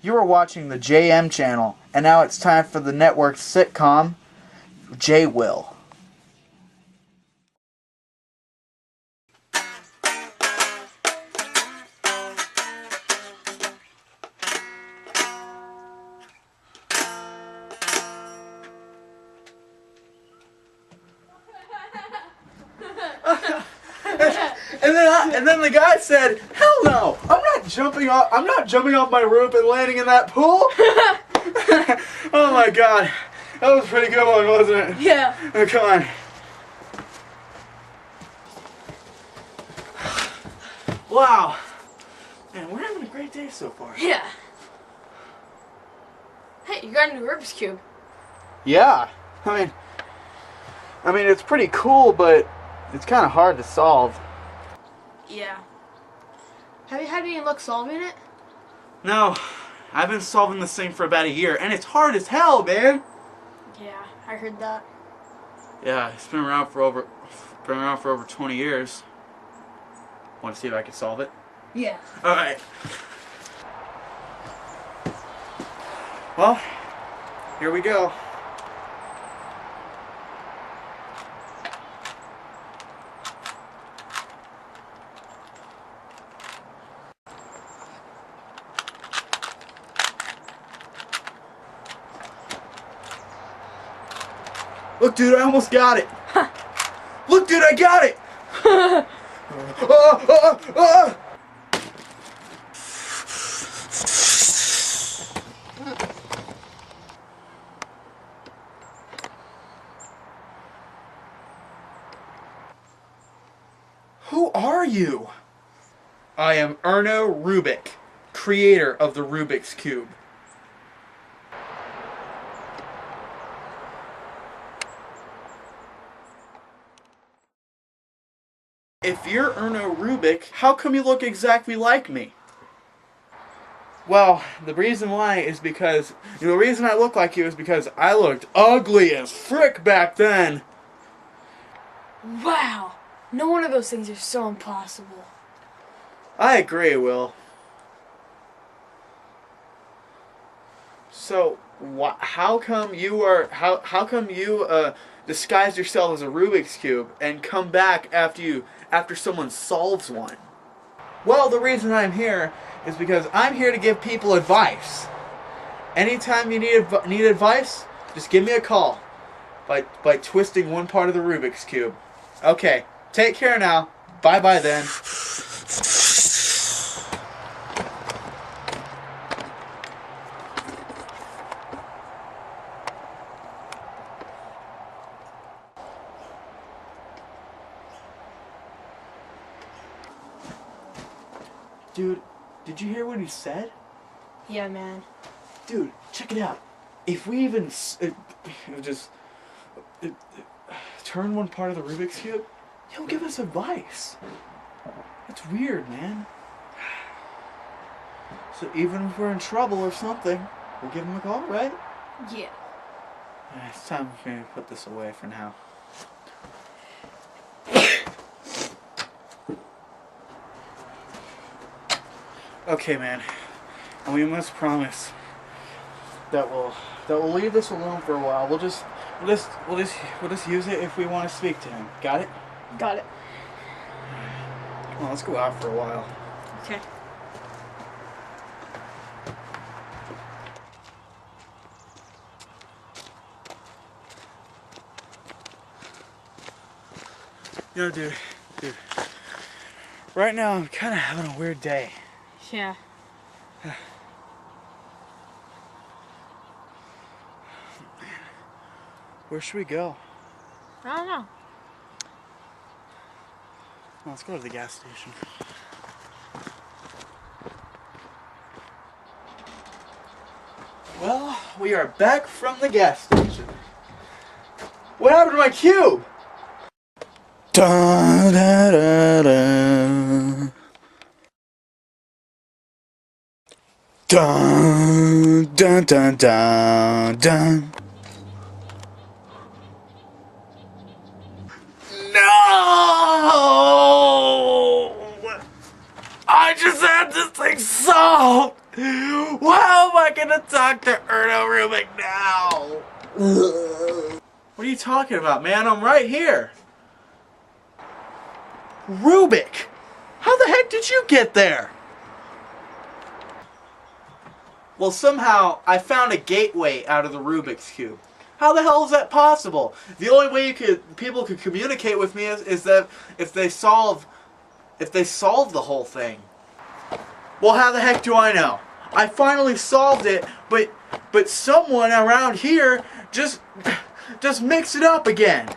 You are watching the JM channel, and now it's time for the network's sitcom, Jaywill. And then the guy said, "Hell no! I'm not jumping off my roof and landing in that pool." Oh my god, that was a pretty good one, wasn't it? Yeah. Oh, come on. Wow, man, we're having a great day so far. Yeah. Hey, you got a new Rubik's Cube. Yeah, I mean, it's pretty cool, but it's kind of hard to solve. Yeah. Have you had any luck solving it? No, I've been solving this thing for about a year, and it's hard as hell, man. Yeah, I heard that. Yeah, it's been around for over 20 years. Want to see if I can solve it? Yeah. All right. Well, here we go. Look, dude, I almost got it. Look, dude, I got it. Who are you? I am Erno Rubik, creator of the Rubik's Cube. If you're Erno Rubik, how come you look exactly like me? Well, the reason why is because, the reason I look like you is because I looked ugly as frick back then. Wow. No one of those things are so impossible. I agree, Will. So, how come you disguise yourself as a Rubik's Cube and come back after someone solves one? Well, the reason I'm here is because I'm here to give people advice. Anytime you need advice, just give me a call by twisting one part of the Rubik's Cube. Okay, take care now. Bye-bye then. Dude, did you hear what he said? Yeah, man. Dude, check it out. If we even turn one part of the Rubik's Cube, he'll give us advice. That's weird, man. So even if we're in trouble or something, we'll give him a call, right? Yeah. It's time for me to put this away for now. Okay, man, and we must promise that we'll leave this alone for a while. We'll just use it if we want to speak to him. Got it? Got it. Well, let's go out for a while. Okay. You know, dude, right now I'm kind of having a weird day. Yeah. Where should we go? I don't know. Well, let's go to the gas station. Well, we are back from the gas station. What happened to my cube? Dun, da, da, da. Dun, dun, dun, dun, dun. No! I just had this thing solved! How am I gonna talk to Erno Rubik now? What are you talking about, man? I'm right here. Rubik! How the heck did you get there? Well, somehow I found a gateway out of the Rubik's Cube. How the hell is that possible? The only way people could communicate with me is that if they solve the whole thing. Well, how the heck do I know? I finally solved it, but someone around here just mixed it up again.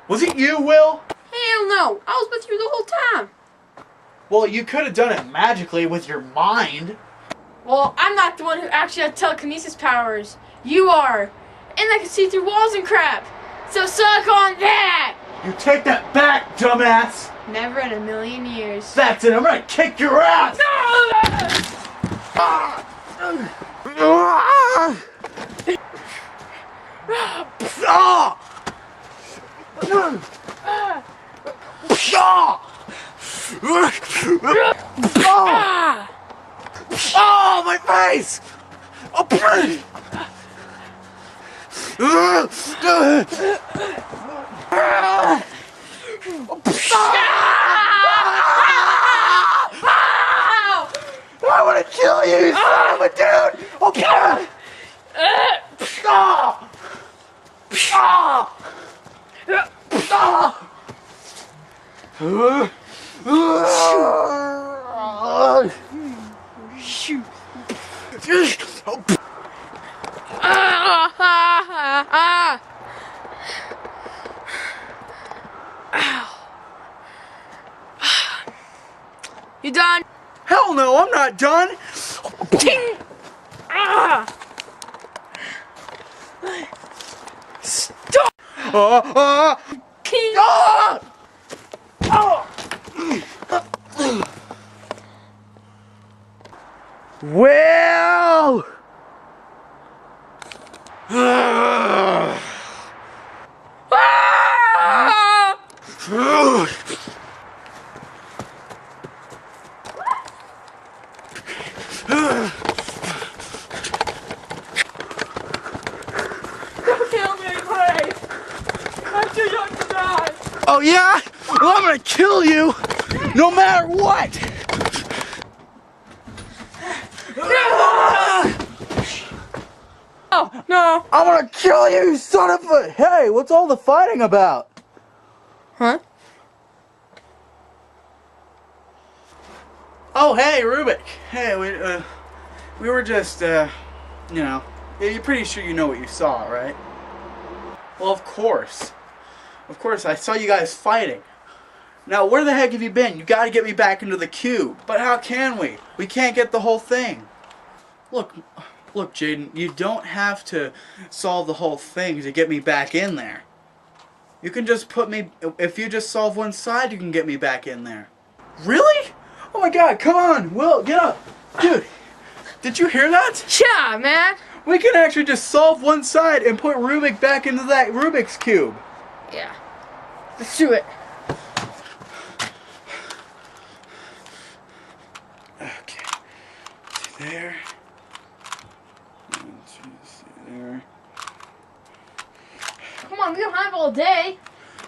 Was it you, Will? Hell no! I was with you the whole time. Well, you could have done it magically with your mind. Well, I'm not the one who actually has telekinesis powers. You are. And I can see through walls and crap. So suck on that! You take that back, dumbass! Never in a million years. That's it, I'm gonna kick your ass! Oh, my face! I want to kill you, you son of a dude! Okay! Shoot. You done? Hell no, I'm not done! Ting! Stop! King! Well! Kill me, please! I'm too young to die! Oh yeah? Well, I'm gonna kill you! No matter what! Oh, no! I'm gonna kill you, you son of a... Hey, what's all the fighting about? Huh? Oh, hey, Rubik. Hey, we were just, you know, you're pretty sure you know what you saw, right? Well, of course. Of course, I saw you guys fighting. Now, where the heck have you been? You gotta get me back into the cube. But how can we? We can't get the whole thing. Look, Jaden, you don't have to solve the whole thing to get me back in there. You can just put me, if you just solve one side, you can get me back in there. Really? Oh my god, come on, Will, get up. Dude, did you hear that? Yeah, man! We can actually just solve one side and put Rubik back into that Rubik's Cube. Yeah. Let's do it. Okay. There. There. Come on, we don't have all day.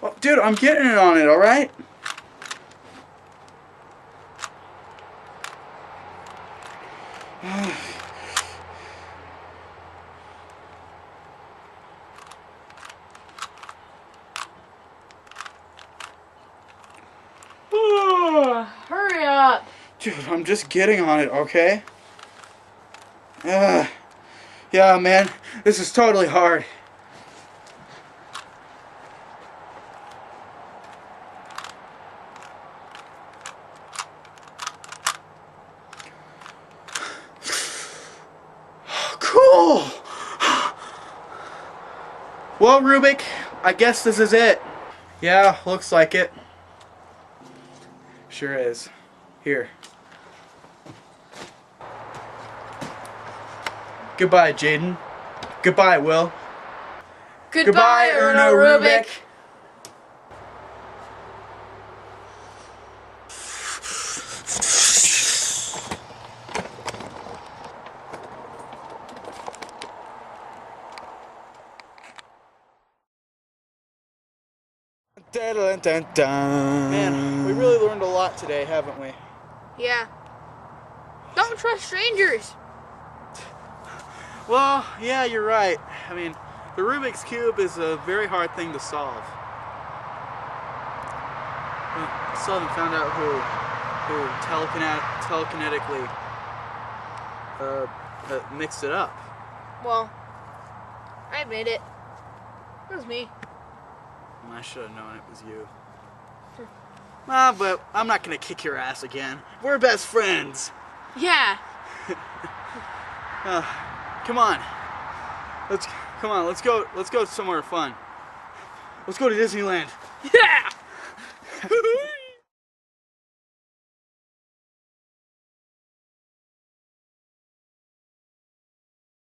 Oh, dude, I'm getting it on it, alright? Hurry up. Dude, I'm just getting on it, okay? Yeah, man, this is totally hard. Cool! Well, Rubik, I guess this is it. Yeah, looks like it. Sure is. Here. Goodbye, Jaden. Goodbye, Will. Goodbye, Erno Rubik. Man, we really learned a lot today, haven't we? Yeah. Don't trust strangers. Well, yeah, you're right. I mean, the Rubik's Cube is a very hard thing to solve. I still haven't found out who telekinetically mixed it up. Well, I admit it. It was me. I should have known it was you. But I'm not gonna kick your ass again. We're best friends. Yeah. Come on. Let's go somewhere fun. Let's go to Disneyland. Yeah.